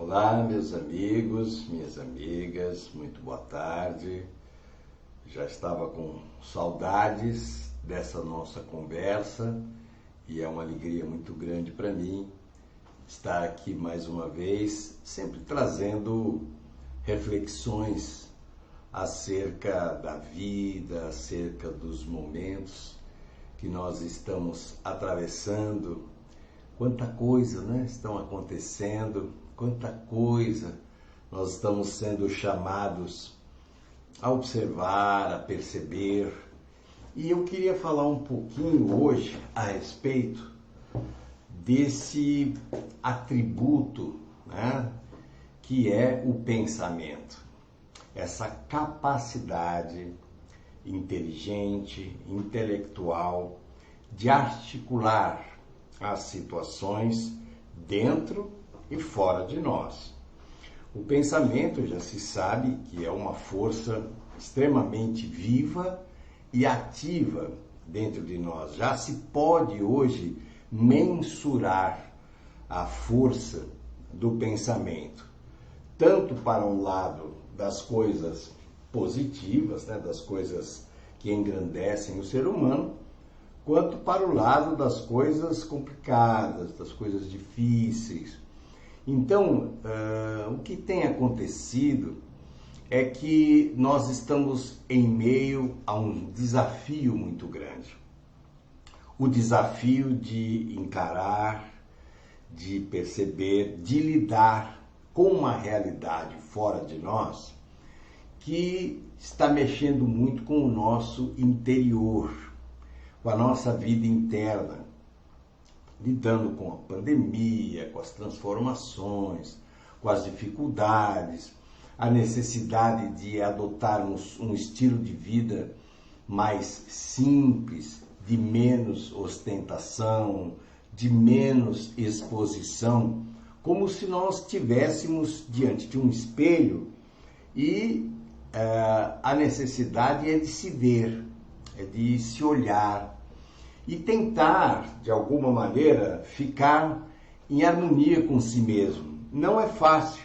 Olá, meus amigos, minhas amigas, muito boa tarde. Já estava com saudades dessa nossa conversa e é uma alegria muito grande para mim estar aqui mais uma vez, sempre trazendo reflexões acerca da vida, acerca dos momentos que nós estamos atravessando. Quanta coisa, né, estão acontecendo, quanta coisa nós estamos sendo chamados a observar, a perceber. E eu queria falar um pouquinho hoje a respeito desse atributo, né, que é o pensamento. Essa capacidade inteligente, intelectual, de articular as situações dentro e fora de nós. O pensamento já se sabe que é uma força extremamente viva e ativa dentro de nós. Já se pode hoje mensurar a força do pensamento, tanto para um lado das coisas positivas, né, das coisas que engrandecem o ser humano, quanto para o lado das coisas complicadas, das coisas difíceis. Então, o que tem acontecido é que nós estamos em meio a um desafio muito grande. O desafio de encarar, de perceber, de lidar com uma realidade fora de nós que está mexendo muito com o nosso interior, com a nossa vida interna, lidando com a pandemia, com as transformações, com as dificuldades, a necessidade de adotarmos um estilo de vida mais simples, de menos ostentação, de menos exposição, como se nós estivéssemos diante de um espelho e a necessidade é de se ver, é de se olhar e tentar, de alguma maneira, ficar em harmonia com si mesmo. Não é fácil,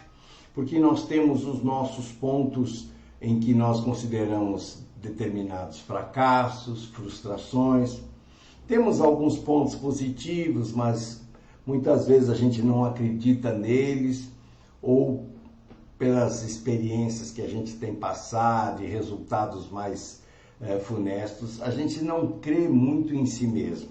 porque nós temos os nossos pontos em que nós consideramos determinados fracassos, frustrações. Temos alguns pontos positivos, mas muitas vezes a gente não acredita neles, ou pelas experiências que a gente tem passado e resultados mais funestos, a gente não crê muito em si mesmo.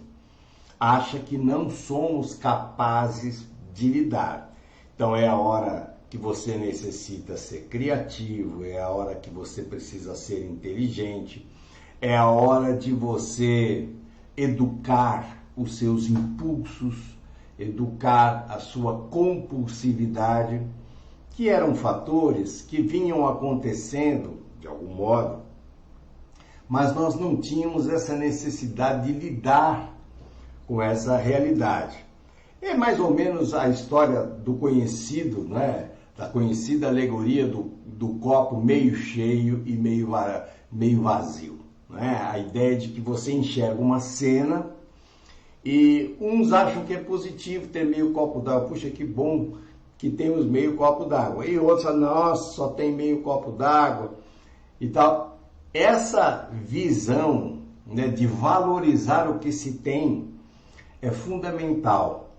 Acha que não somos capazes de lidar. Então é a hora que você necessita ser criativo, é a hora que você precisa ser inteligente, é a hora de você educar os seus impulsos, educar a sua compulsividade, que eram fatores que vinham acontecendo, de algum modo, mas nós não tínhamos essa necessidade de lidar com essa realidade. É mais ou menos a história do conhecido, né? Da conhecida alegoria do copo meio cheio e meio vazio. Né? A ideia de que você enxerga uma cena e uns acham que é positivo ter meio copo d'água. Puxa, que bom que temos meio copo d'água. E outros falam, nossa, só tem meio copo d'água e tal. Essa visão, né, de valorizar o que se tem é fundamental.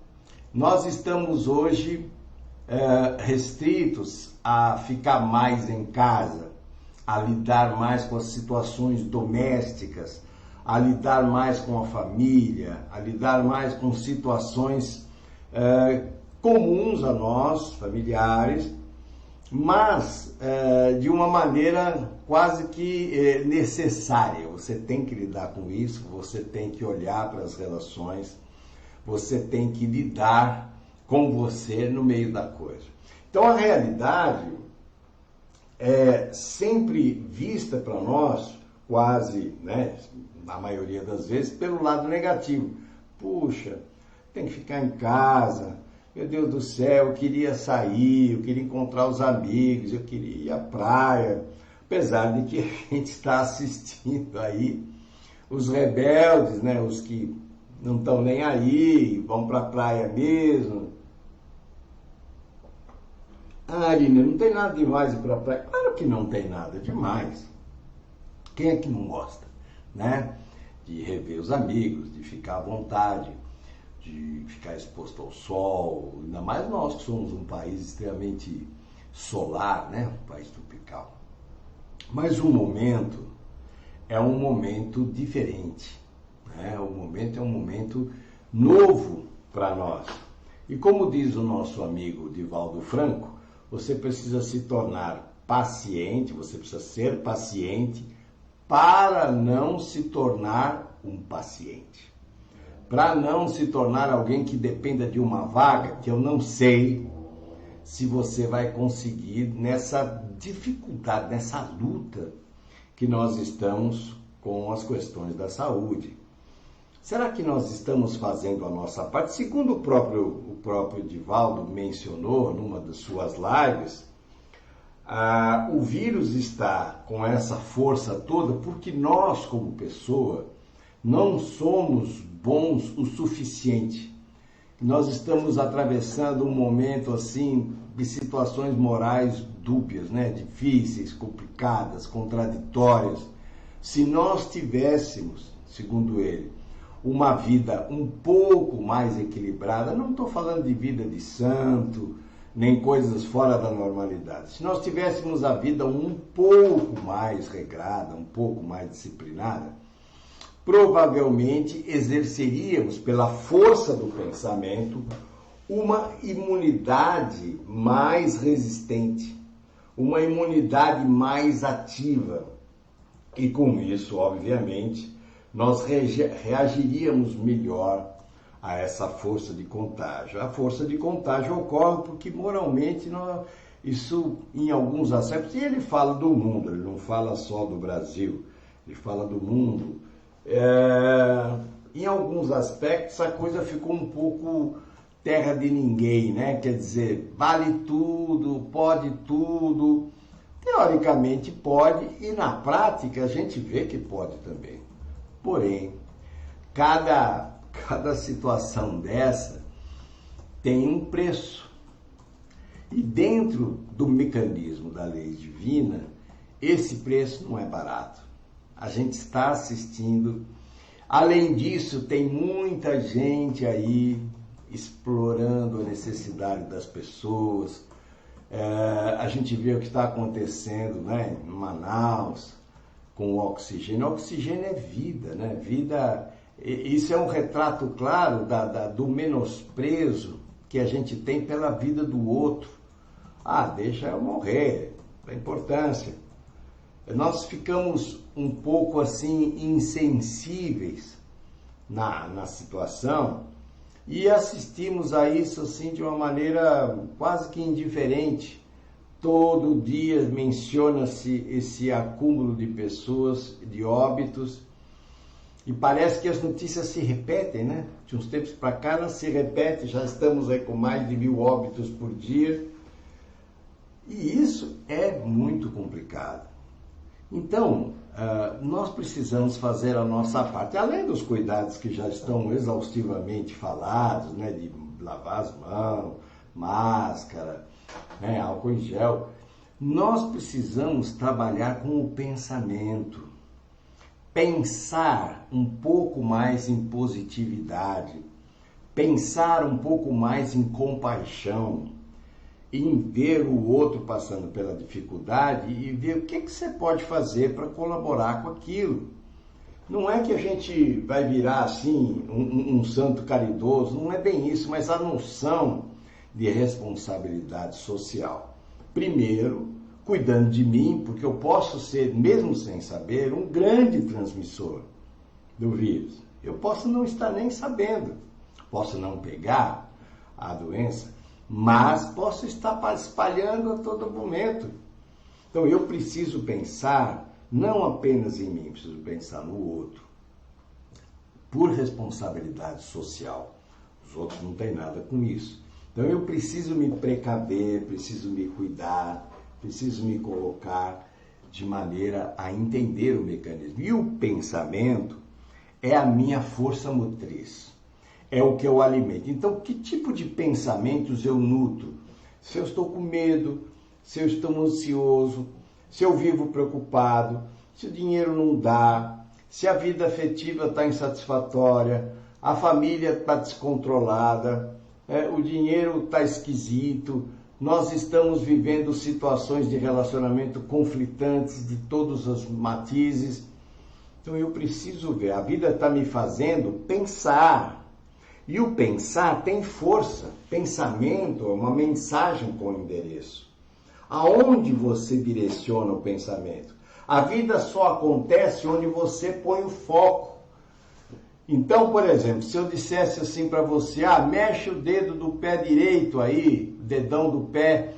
Nós estamos hoje restritos a ficar mais em casa, a lidar mais com as situações domésticas, a lidar mais com a família, a lidar mais com situações comuns a nós, familiares, mas de uma maneira quase que necessária. Você tem que lidar com isso, você tem que olhar para as relações, você tem que lidar com você no meio da coisa. Então a realidade é sempre vista para nós, quase, né, na maioria das vezes, pelo lado negativo. Puxa, tem que ficar em casa. Meu Deus do céu, eu queria sair, eu queria encontrar os amigos, eu queria ir à praia. Apesar de que a gente está assistindo aí os rebeldes, né, os que não estão nem aí, vão para a praia mesmo. Ah, Aline, não tem nada demais ir para a praia. Claro que não tem nada demais. Quem é que não gosta, né? De rever os amigos, de ficar à vontade, de ficar exposto ao sol, ainda mais nós que somos um país extremamente solar, né? Um país tropical. Mas o momento é um momento diferente, né? O momento é um momento novo para nós. E como diz o nosso amigo Divaldo Franco, você precisa se tornar paciente, você precisa ser paciente para não se tornar um paciente. Para não se tornar alguém que dependa de uma vaga, que eu não sei se você vai conseguir nessa dificuldade, nessa luta que nós estamos com as questões da saúde. Será que nós estamos fazendo a nossa parte? Segundo o próprio Divaldo mencionou numa das suas lives, o vírus está com essa força toda porque nós, como pessoa, não somos bons o suficiente. Nós estamos atravessando um momento assim de situações morais dúbias, né? Difíceis, complicadas, contraditórias. Se nós tivéssemos, segundo ele, uma vida um pouco mais equilibrada, não estou falando de vida de santo, nem coisas fora da normalidade. Se nós tivéssemos a vida um pouco mais regrada, um pouco mais disciplinada, provavelmente exerceríamos, pela força do pensamento, uma imunidade mais resistente, uma imunidade mais ativa. E com isso, obviamente, nós reagiríamos melhor a essa força de contágio. A força de contágio ocorre porque moralmente isso em alguns aspectos, e ele fala do mundo, ele não fala só do Brasil, ele fala do mundo. Em alguns aspectos a coisa ficou um pouco terra de ninguém, né? Quer dizer, vale tudo, pode tudo. Teoricamente pode e na prática a gente vê que pode também. Porém, cada situação dessa tem um preço. E dentro do mecanismo da lei divina, esse preço não é barato. A gente está assistindo. Além disso, tem muita gente aí explorando a necessidade das pessoas. A gente vê o que está acontecendo, né, em Manaus, com o oxigênio. O oxigênio é vida, né? Vida, isso é um retrato claro do menosprezo que a gente tem pela vida do outro. Deixa eu morrer, da importância. Nós ficamos um pouco assim insensíveis na situação e assistimos a isso assim de uma maneira quase que indiferente. Todo dia menciona-se esse acúmulo de pessoas, de óbitos, e parece que as notícias se repetem, né? De uns tempos para cá elas se repetem, já estamos aí com mais de 1000 óbitos por dia, e isso é muito complicado. Então, nós precisamos fazer a nossa parte, além dos cuidados que já estão exaustivamente falados, né, de lavar as mãos, máscara, né, álcool em gel. Nós precisamos trabalhar com o pensamento, pensar um pouco mais em positividade, pensar um pouco mais em compaixão, em ver o outro passando pela dificuldade e ver o que você pode fazer para colaborar com aquilo. Não é que a gente vai virar assim um santo caridoso, não é bem isso, mas a noção de responsabilidade social. Primeiro, cuidando de mim, porque eu posso ser, mesmo sem saber, um grande transmissor do vírus. Eu posso não estar nem sabendo, posso não pegar a doença, mas posso estar espalhando a todo momento. Então eu preciso pensar não apenas em mim, preciso pensar no outro, por responsabilidade social. Os outros não têm nada com isso. Então eu preciso me precaver, preciso me cuidar, preciso me colocar de maneira a entender o mecanismo. E o pensamento é a minha força motriz, é o que eu alimento. Então, que tipo de pensamentos eu nutro? se eu estou com medo, se eu estou ansioso, se eu vivo preocupado, se o dinheiro não dá, se a vida afetiva está insatisfatória, a família está descontrolada, o dinheiro está esquisito, nós estamos vivendo situações de relacionamento conflitantes de todos os matizes. Então eu preciso ver, a vida está me fazendo pensar. E o pensar tem força. Pensamento é uma mensagem com endereço. Aonde você direciona o pensamento? A vida só acontece onde você põe o foco. Então, por exemplo, se eu dissesse assim para você, mexe o dedo do pé direito aí, o dedão do pé,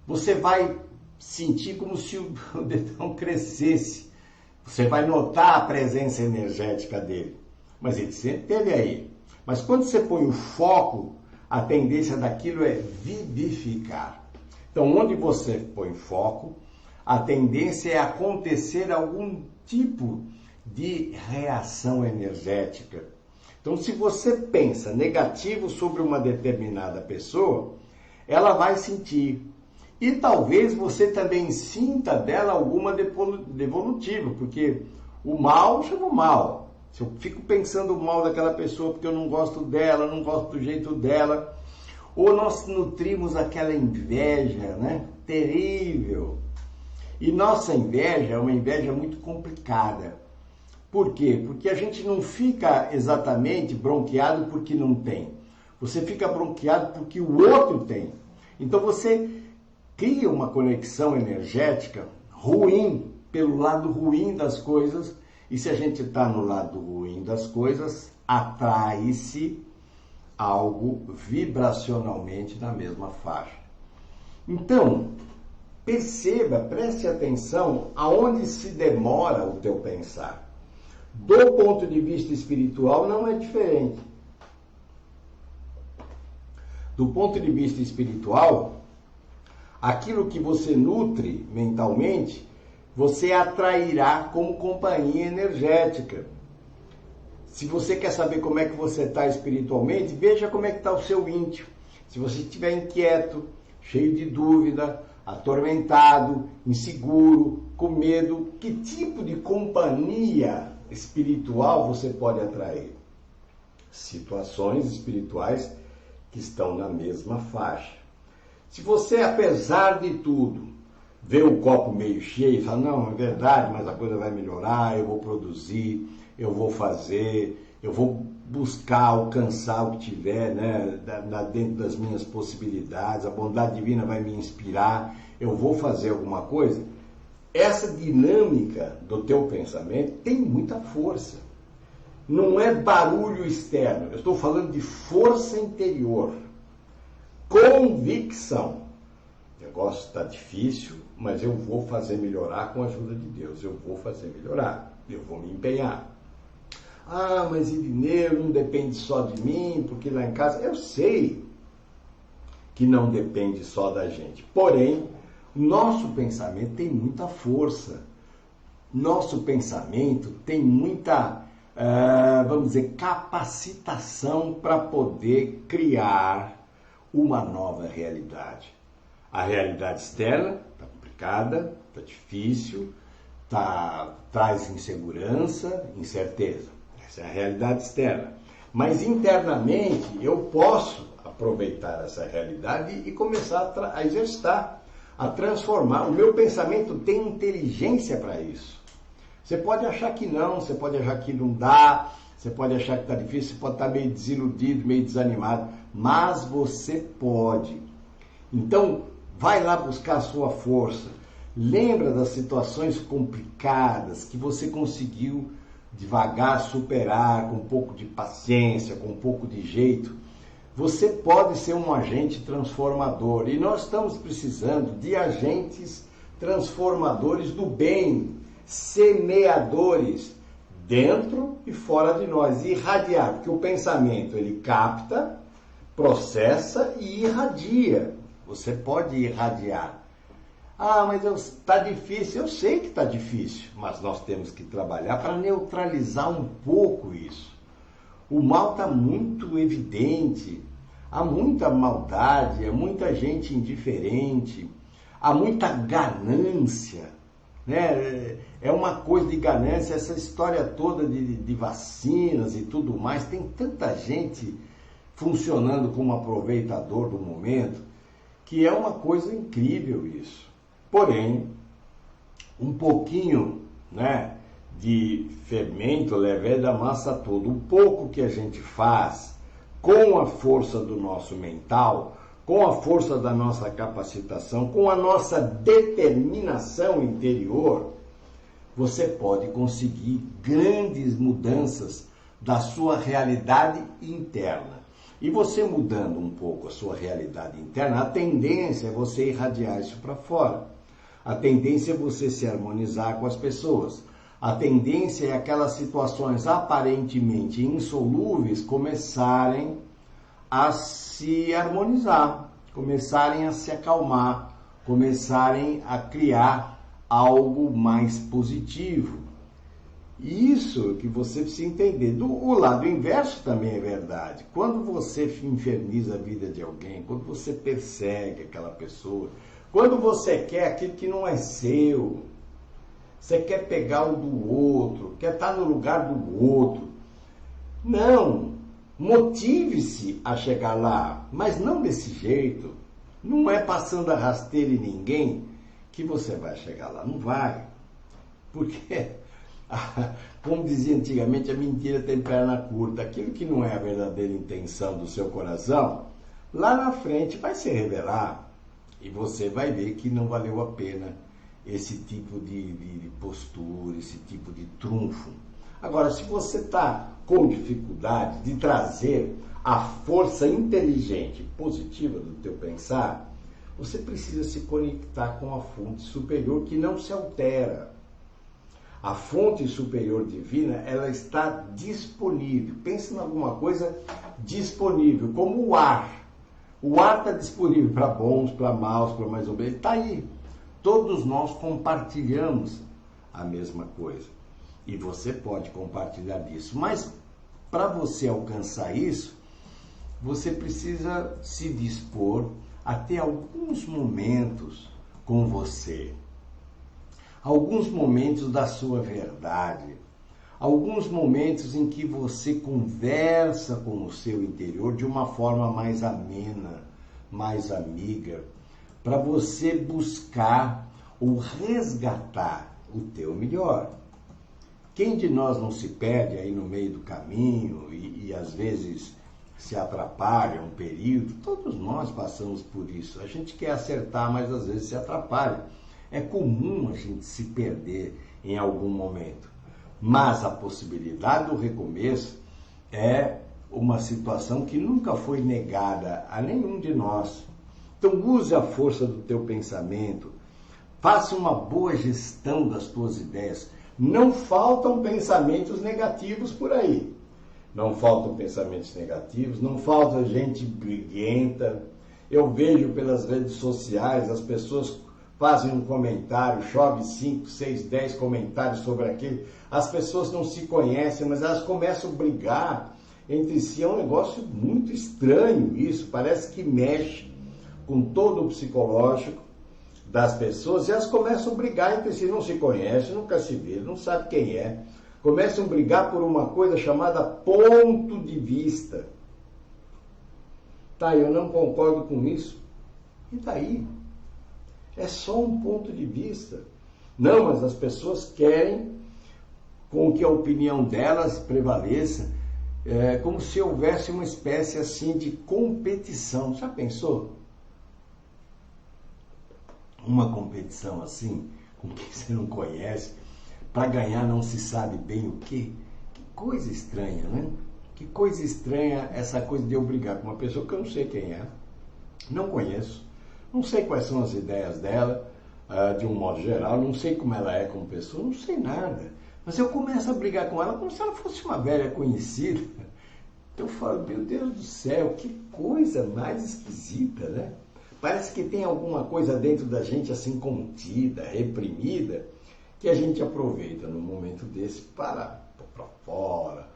você vai sentir como se o dedão crescesse. Você vai notar a presença energética dele. Mas ele sempre esteve aí. Mas quando você põe o foco, a tendência daquilo é vivificar. Então, onde você põe foco, a tendência é acontecer algum tipo de reação energética. Então, se você pensa negativo sobre uma determinada pessoa, ela vai sentir. E talvez você também sinta dela alguma devolutiva, porque o mal chama o mal. Se eu fico pensando mal daquela pessoa porque eu não gosto dela, não gosto do jeito dela, ou nós nutrimos aquela inveja, né? Terrível. E nossa inveja é uma inveja muito complicada. Por quê? Porque a gente não fica exatamente bronqueado porque não tem. Você fica bronqueado porque o outro tem. Então você cria uma conexão energética ruim, pelo lado ruim das coisas, e se a gente está no lado ruim das coisas, atrai-se algo vibracionalmente na mesma faixa. Então, perceba, preste atenção aonde se demora o teu pensar. Do ponto de vista espiritual não é diferente. Do ponto de vista espiritual, aquilo que você nutre mentalmente, você atrairá como companhia energética. Se você quer saber como é que você está espiritualmente, veja como é que está o seu íntimo. Se você estiver inquieto, cheio de dúvida, atormentado, inseguro, com medo, que tipo de companhia espiritual você pode atrair? Situações espirituais que estão na mesma faixa. Se você, apesar de tudo, vê o copo meio cheio e fala, não, é verdade, mas a coisa vai melhorar, eu vou produzir, eu vou fazer, eu vou buscar alcançar o que tiver, né, dentro das minhas possibilidades, a bondade divina vai me inspirar, eu vou fazer alguma coisa. Essa dinâmica do teu pensamento tem muita força. Não é barulho externo, eu estou falando de força interior. Convicção. O negócio está difícil, mas eu vou fazer melhorar com a ajuda de Deus. Eu vou fazer melhorar. Eu vou me empenhar. Mas Irineu, não depende só de mim, porque lá em casa... Eu sei que não depende só da gente. Porém, nosso pensamento tem muita força. Nosso pensamento tem muita, vamos dizer, capacitação para poder criar uma nova realidade. A realidade externa está complicada, está difícil, traz insegurança, incerteza. Essa é a realidade externa. Mas internamente eu posso aproveitar essa realidade e começar a exercitar, a transformar. O meu pensamento tem inteligência para isso. Você pode achar que não, você pode achar que não dá, você pode achar que está difícil, você pode estar meio desiludido, meio desanimado, mas você pode. Então, vai lá buscar a sua força. Lembra das situações complicadas que você conseguiu devagar superar, com um pouco de paciência, com um pouco de jeito. Você pode ser um agente transformador. E nós estamos precisando de agentes transformadores do bem, semeadores, dentro e fora de nós. Irradiar, porque o pensamento ele capta, processa e irradia. Você pode irradiar. Mas está difícil. Eu sei que está difícil, mas nós temos que trabalhar para neutralizar um pouco isso. O mal está muito evidente. Há muita maldade, há muita gente indiferente, há muita ganância, né? É uma coisa de ganância, essa história toda de vacinas e tudo mais, tem tanta gente funcionando como aproveitador do momento, que é uma coisa incrível isso. Porém, um pouquinho, né, de fermento leveda a massa toda. O pouco que a gente faz com a força do nosso mental, com a força da nossa capacitação, com a nossa determinação interior, você pode conseguir grandes mudanças da sua realidade interna. E você mudando um pouco a sua realidade interna, a tendência é você irradiar isso para fora. A tendência é você se harmonizar com as pessoas. A tendência é aquelas situações aparentemente insolúveis começarem a se harmonizar, começarem a se acalmar, começarem a criar algo mais positivo. Isso que você precisa entender. O lado inverso também é verdade. Quando você inferniza a vida de alguém, quando você persegue aquela pessoa, quando você quer aquilo que não é seu, você quer pegar o do outro, quer estar no lugar do outro. Não, motive-se a chegar lá, mas não desse jeito. Não é passando a rasteira em ninguém que você vai chegar lá, não vai. Porque, como dizia antigamente, a mentira tem perna curta. Aquilo que não é a verdadeira intenção do seu coração, lá na frente vai se revelar. E você vai ver que não valeu a pena esse tipo de postura, esse tipo de trunfo. Agora, se você está com dificuldade de trazer a força inteligente, positiva do teu pensar, você precisa se conectar com a fonte superior que não se altera. A fonte superior divina, ela está disponível. Pense em alguma coisa disponível, como o ar. O ar está disponível para bons, para maus, para mais ou menos. Está aí. Todos nós compartilhamos a mesma coisa. E você pode compartilhar disso. Mas para você alcançar isso, você precisa se dispor a ter alguns momentos com você. Alguns momentos da sua verdade. Alguns momentos em que você conversa com o seu interior de uma forma mais amena, mais amiga, para você buscar ou resgatar o teu melhor. Quem de nós não se perde aí no meio do caminho e às vezes se atrapalha um período? Todos nós passamos por isso. A gente quer acertar, mas às vezes se atrapalha. É comum a gente se perder em algum momento. Mas a possibilidade do recomeço é uma situação que nunca foi negada a nenhum de nós. Então use a força do teu pensamento, faça uma boa gestão das tuas ideias. Não faltam pensamentos negativos por aí. Não faltam pensamentos negativos, não falta gente briguenta. Eu vejo pelas redes sociais as pessoas fazem um comentário, chove 5, 6, 10 comentários sobre aquilo. As pessoas não se conhecem, mas elas começam a brigar entre si. É um negócio muito estranho isso, parece que mexe com todo o psicológico das pessoas e elas começam a brigar entre si, não se conhecem, nunca se viram, não sabe quem é. Começam a brigar por uma coisa chamada ponto de vista. Tá, eu não concordo com isso. E daí? É só um ponto de vista. Não, mas as pessoas querem com que a opinião delas prevaleça, como se houvesse uma espécie assim de competição. Já pensou? Uma competição assim, com quem você não conhece, para ganhar não se sabe bem o quê? Que coisa estranha, né? Que coisa estranha essa coisa de eu brigar com uma pessoa que eu não sei quem é, não conheço. Não sei quais são as ideias dela, de um modo geral, não sei como ela é como pessoa, não sei nada. Mas eu começo a brigar com ela como se ela fosse uma velha conhecida. Então eu falo, meu Deus do céu, que coisa mais esquisita, né? Parece que tem alguma coisa dentro da gente assim contida, reprimida, que a gente aproveita num momento desse para fora,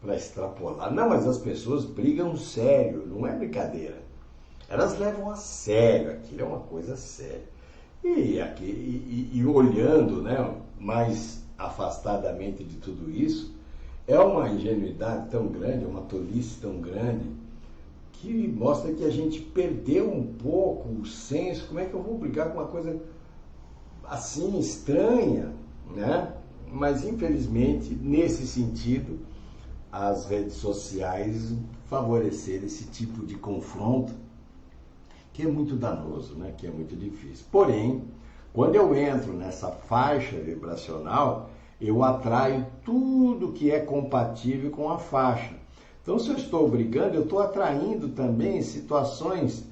para extrapolar. Não, mas as pessoas brigam sério, não é brincadeira. Elas levam a sério, aquilo é uma coisa séria. E olhando, né, mais afastadamente de tudo isso, é uma ingenuidade tão grande, uma tolice tão grande, que mostra que a gente perdeu um pouco o senso. Como é que eu vou brigar com uma coisa assim estranha, né? Mas infelizmente, nesse sentido, as redes sociais favoreceram esse tipo de confronto, que é muito danoso, né? Que é muito difícil. Porém, quando eu entro nessa faixa vibracional, eu atraio tudo que é compatível com a faixa. Então, se eu estou brigando, eu estou atraindo também situações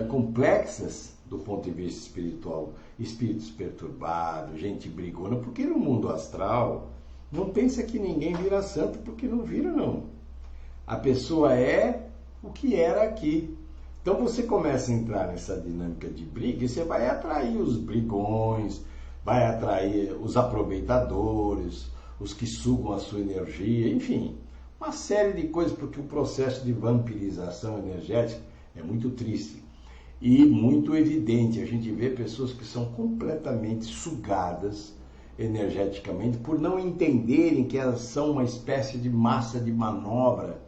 complexas do ponto de vista espiritual. Espíritos perturbados, gente brigona, porque no mundo astral, não pensa que ninguém vira santo, porque não vira, não. A pessoa é o que era aqui. Então você começa a entrar nessa dinâmica de briga e você vai atrair os brigões, vai atrair os aproveitadores, os que sugam a sua energia, enfim, uma série de coisas, porque o processo de vampirização energética é muito triste e muito evidente. A gente vê pessoas que são completamente sugadas energeticamente por não entenderem que elas são uma espécie de massa de manobra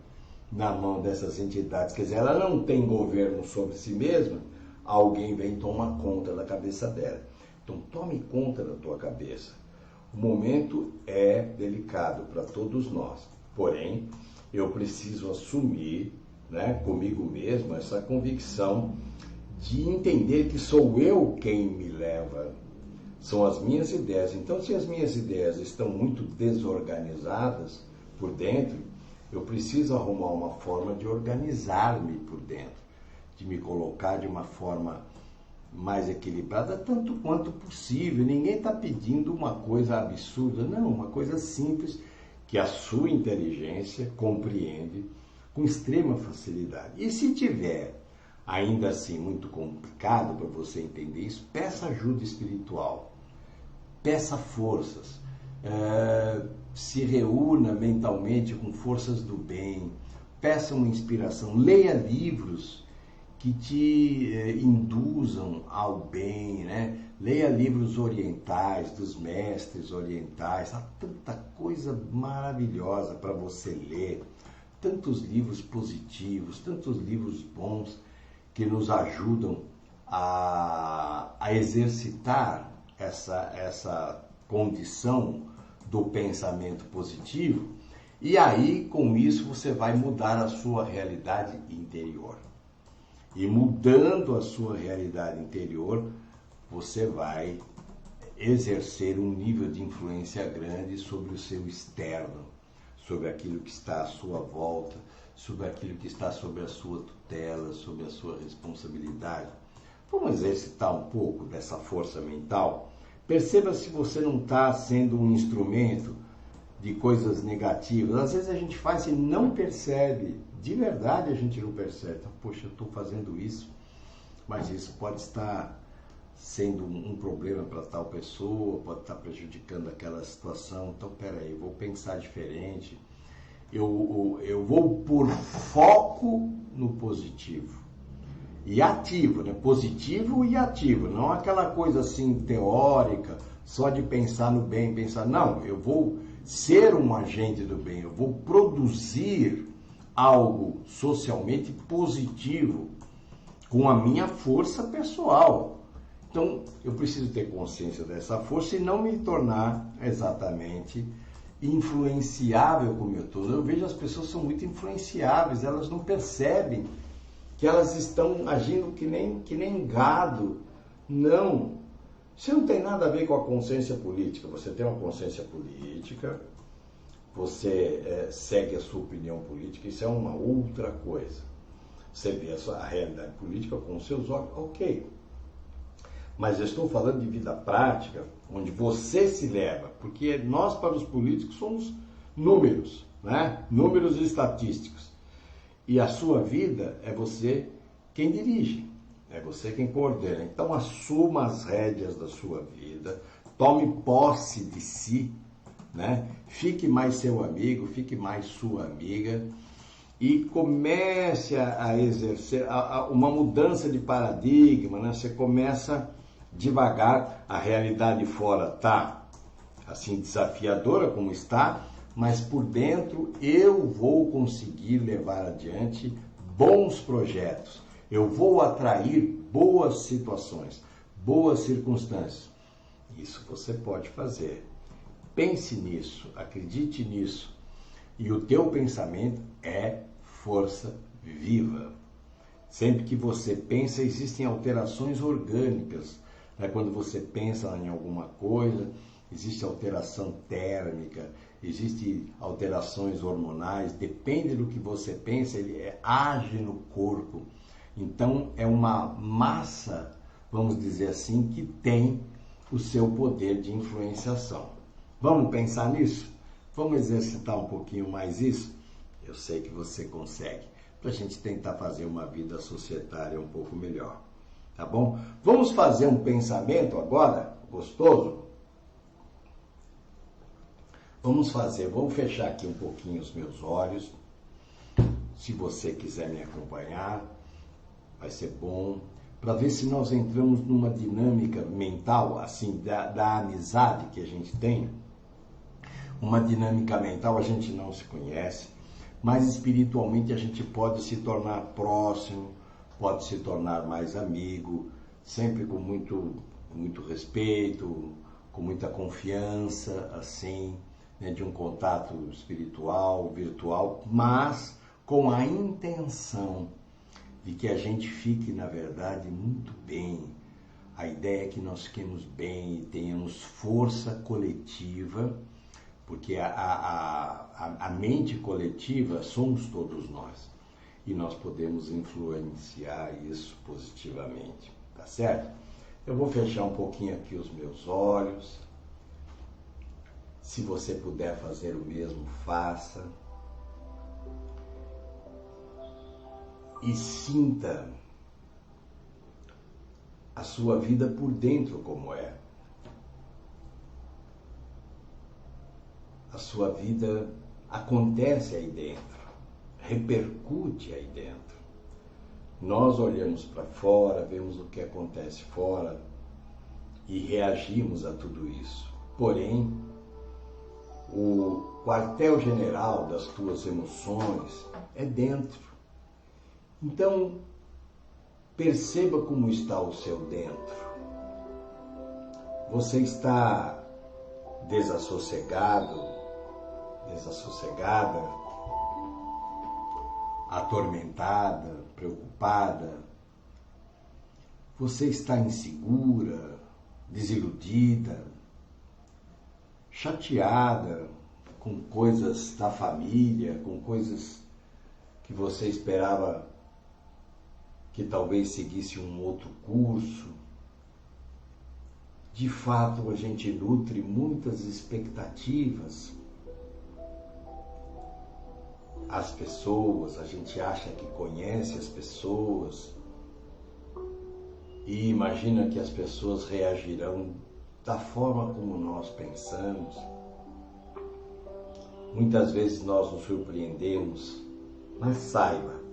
na mão dessas entidades. Quer dizer, ela não tem governo sobre si mesma, alguém vem e toma conta da cabeça dela. Então tome conta da tua cabeça. O momento é delicado para todos nós, porém eu preciso assumir, né, comigo mesmo essa convicção de entender que sou eu quem me leva, são as minhas ideias. Então, se as minhas ideias estão muito desorganizadas por dentro, eu preciso arrumar uma forma de organizar-me por dentro, de me colocar de uma forma mais equilibrada, tanto quanto possível. Ninguém está pedindo uma coisa absurda, não, uma coisa simples, que a sua inteligência compreende com extrema facilidade. E se tiver ainda assim muito complicado para você entender isso, peça ajuda espiritual, peça forças, se reúna mentalmente com forças do bem, peça uma inspiração, leia livros que te induzam ao bem, né? Leia livros orientais, dos mestres orientais, há tanta coisa maravilhosa para você ler, tantos livros positivos, tantos livros bons que nos ajudam a exercitar essa condição do pensamento positivo, e aí com isso você vai mudar a sua realidade interior. E mudando a sua realidade interior, você vai exercer um nível de influência grande sobre o seu externo, sobre aquilo que está à sua volta, sobre aquilo que está sob a sua tutela, sobre a sua responsabilidade. Vamos exercitar um pouco dessa força mental. Perceba se você não está sendo um instrumento de coisas negativas. Às vezes a gente faz e não percebe, de verdade a gente não percebe. Então, poxa, eu estou fazendo isso, mas isso pode estar sendo um problema para tal pessoa, pode estar prejudicando aquela situação. Então, peraí, eu vou pensar diferente. Eu vou pôr foco no positivo. E ativo, né? Positivo e ativo, não aquela coisa assim teórica, só de pensar no bem, pensar, não, eu vou ser um agente do bem, eu vou produzir algo socialmente positivo com a minha força pessoal. Então, eu preciso ter consciência dessa força e não me tornar exatamente influenciável como eu estou. Eu vejo as pessoas são muito influenciáveis, elas não percebem que elas estão agindo que nem gado. Não. Isso não tem nada a ver com a consciência política. Você tem uma consciência política, você segue a sua opinião política, isso é uma outra coisa. Você vê a realidade política com os seus olhos, ok. Mas eu estou falando de vida prática, onde você se leva, porque nós, para os políticos, somos números, né? Números estatísticos. E a sua vida é você quem dirige, é você quem coordena. Então assuma as rédeas da sua vida, tome posse de si, né? Fique mais seu amigo, fique mais sua amiga e comece a exercer uma mudança de paradigma, né? Você começa devagar, a realidade fora tá assim desafiadora como está, mas por dentro eu vou conseguir levar adiante bons projetos, eu vou atrair boas situações, boas circunstâncias. Isso você pode fazer. Pense nisso, acredite nisso. E o teu pensamento é força viva. Sempre que você pensa, existem alterações orgânicas. Né? Quando você pensa em alguma coisa, existe alteração térmica, existem alterações hormonais, depende do que você pensa, ele age no corpo. Então é uma massa, vamos dizer assim, que tem o seu poder de influenciação. Vamos pensar nisso? Vamos exercitar um pouquinho mais isso? Eu sei que você consegue, para a gente tentar fazer uma vida societária um pouco melhor. Tá bom? Vamos fazer um pensamento agora, gostoso? Vamos fechar aqui um pouquinho os meus olhos. Se você quiser me acompanhar, vai ser bom, para ver se nós entramos numa dinâmica mental, assim, da amizade que a gente tem. Uma dinâmica mental, a gente não se conhece, mas espiritualmente a gente pode se tornar próximo, pode se tornar mais amigo, sempre com muito respeito, com muita confiança, assim, né, de um contato espiritual, virtual, mas com a intenção de que a gente fique, na verdade, muito bem. A ideia é que nós fiquemos bem e tenhamos força coletiva, porque a mente coletiva somos todos nós. E nós podemos influenciar isso positivamente, tá certo? Eu vou fechar um pouquinho aqui os meus olhos. Se você puder fazer o mesmo, faça. E sinta a sua vida por dentro como é. A sua vida acontece aí dentro, repercute aí dentro. Nós olhamos para fora, vemos o que acontece fora e reagimos a tudo isso. Porém, o quartel-general das tuas emoções é dentro. Então, perceba como está o seu dentro. Você está desassossegada, atormentada, preocupada. Você está insegura, desiludida, chateada com coisas da família, com coisas que você esperava que talvez seguisse um outro curso. De fato, a gente nutre muitas expectativas. As pessoas, a gente acha que conhece as pessoas e imagina que as pessoas reagirão da forma como nós pensamos. Muitas vezes nós nos surpreendemos, mas saiba,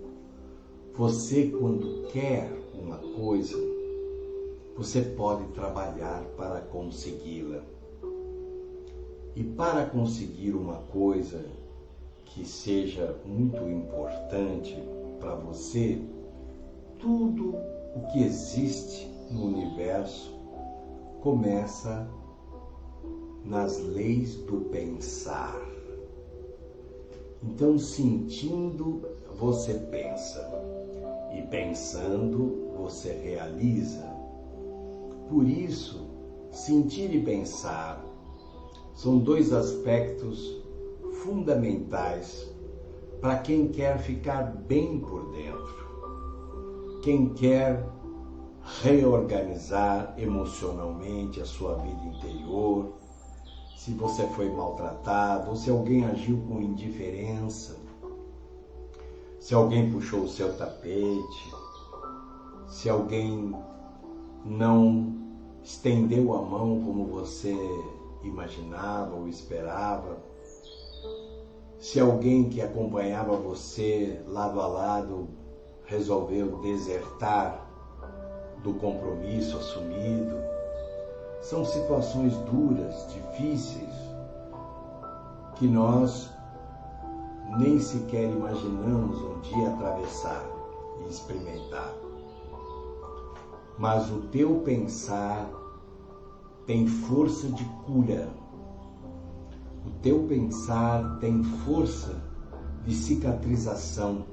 você quando quer uma coisa, você pode trabalhar para consegui-la. E para conseguir uma coisa que seja muito importante para você, tudo o que existe no universo começa nas leis do pensar. Então, sentindo, você pensa. E pensando, você realiza. Por isso, sentir e pensar são dois aspectos fundamentais para quem quer ficar bem por dentro, quem quer reorganizar emocionalmente a sua vida interior, se você foi maltratado, ou se alguém agiu com indiferença, se alguém puxou o seu tapete, se alguém não estendeu a mão como você imaginava ou esperava, se alguém que acompanhava você lado a lado resolveu desertar do compromisso assumido. São situações duras, difíceis, que nós nem sequer imaginamos um dia atravessar e experimentar. Mas o teu pensar tem força de cura. O teu pensar tem força de cicatrização.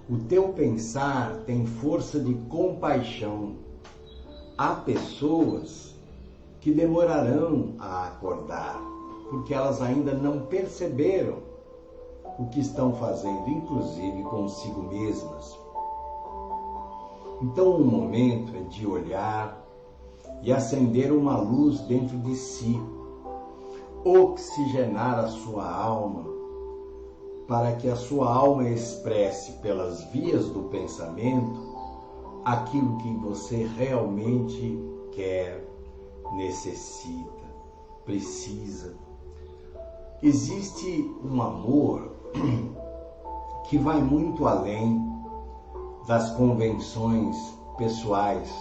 O teu pensar tem força de compaixão. Há pessoas que demorarão a acordar, porque elas ainda não perceberam o que estão fazendo, inclusive consigo mesmas. Então o momento é de olhar e acender uma luz dentro de si, oxigenar a sua alma, para que a sua alma expresse pelas vias do pensamento aquilo que você realmente quer, necessita, precisa. Existe um amor que vai muito além das convenções pessoais.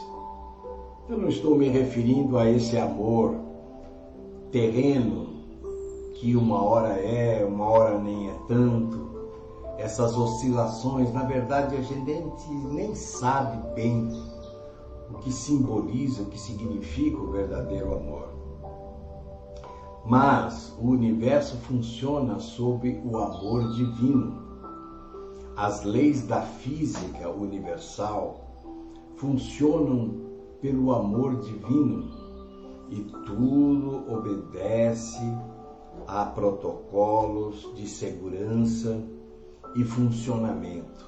Eu não estou me referindo a esse amor terreno, que uma hora é, uma hora nem é tanto. Essas oscilações, na verdade, a gente nem sabe bem o que simboliza, o que significa o verdadeiro amor. Mas o universo funciona sob o amor divino. As leis da física universal funcionam pelo amor divino e tudo obedece a protocolos de segurança e funcionamento.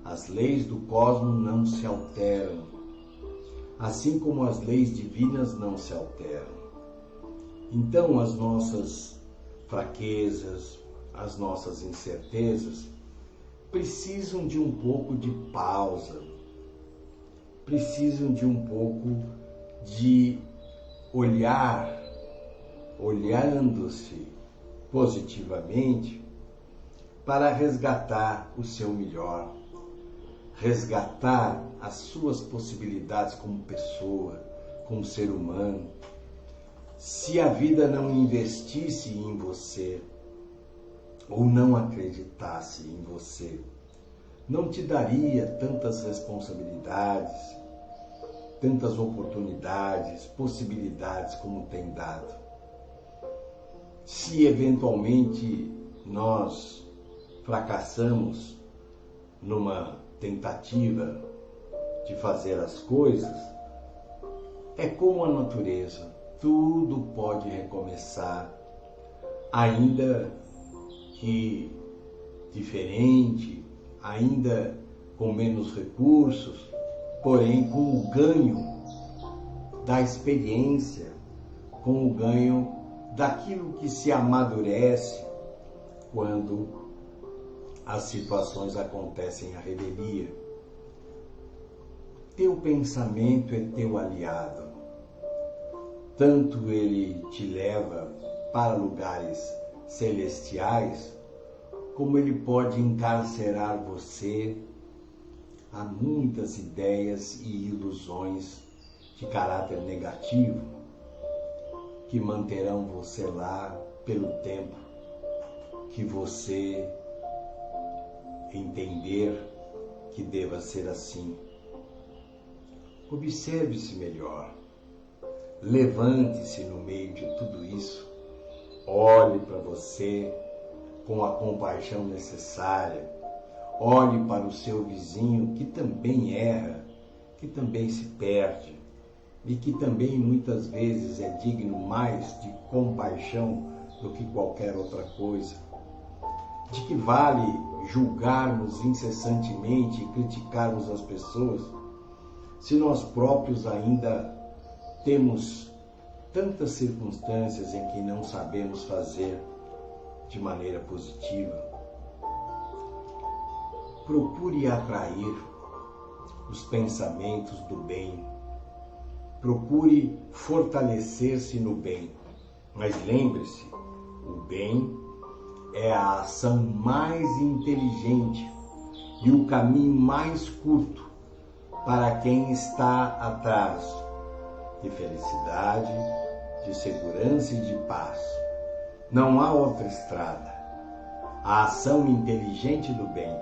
As leis do cosmos não se alteram, assim como as leis divinas não se alteram. Então, as nossas fraquezas, as nossas incertezas precisam de um pouco de pausa, precisam de um pouco de olhar, olhando-se positivamente, para resgatar o seu melhor, resgatar as suas possibilidades como pessoa, como ser humano. Se a vida não investisse em você, ou não acreditasse em você, não te daria tantas responsabilidades, tantas oportunidades, possibilidades como tem dado. Se eventualmente nós fracassamos numa tentativa de fazer as coisas, é como a natureza, tudo pode recomeçar, ainda que diferente, ainda com menos recursos, porém com o ganho da experiência, com o ganho daquilo que se amadurece quando as situações acontecem à revelia. Teu pensamento é teu aliado. Tanto ele te leva para lugares celestiais, como ele pode encarcerar você a muitas ideias e ilusões de caráter negativo, que manterão você lá pelo tempo que você entender que deva ser assim. Observe-se melhor. Levante-se no meio de tudo isso. Olhe para você com a compaixão necessária. Olhe para o seu vizinho que também erra, que também se perde e que também muitas vezes é digno mais de compaixão do que qualquer outra coisa. De que vale julgarmos incessantemente e criticarmos as pessoas se nós próprios ainda temos tantas circunstâncias em que não sabemos fazer de maneira positiva? Procure atrair os pensamentos do bem, procure fortalecer-se no bem. Mas lembre-se, o bem é a ação mais inteligente e o caminho mais curto para quem está atrás de felicidade, de segurança e de paz. Não há outra estrada. A ação inteligente do bem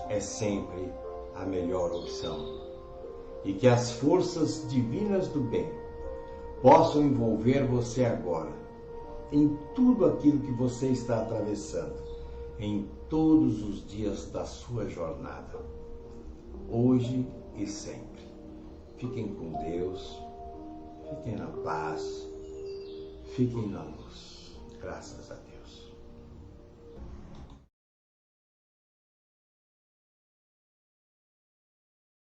é sempre a melhor opção. E que as forças divinas do bem possam envolver você agora, em tudo aquilo que você está atravessando, em todos os dias da sua jornada, hoje e sempre. Fiquem com Deus, fiquem na paz, fiquem na luz. Graças a Deus.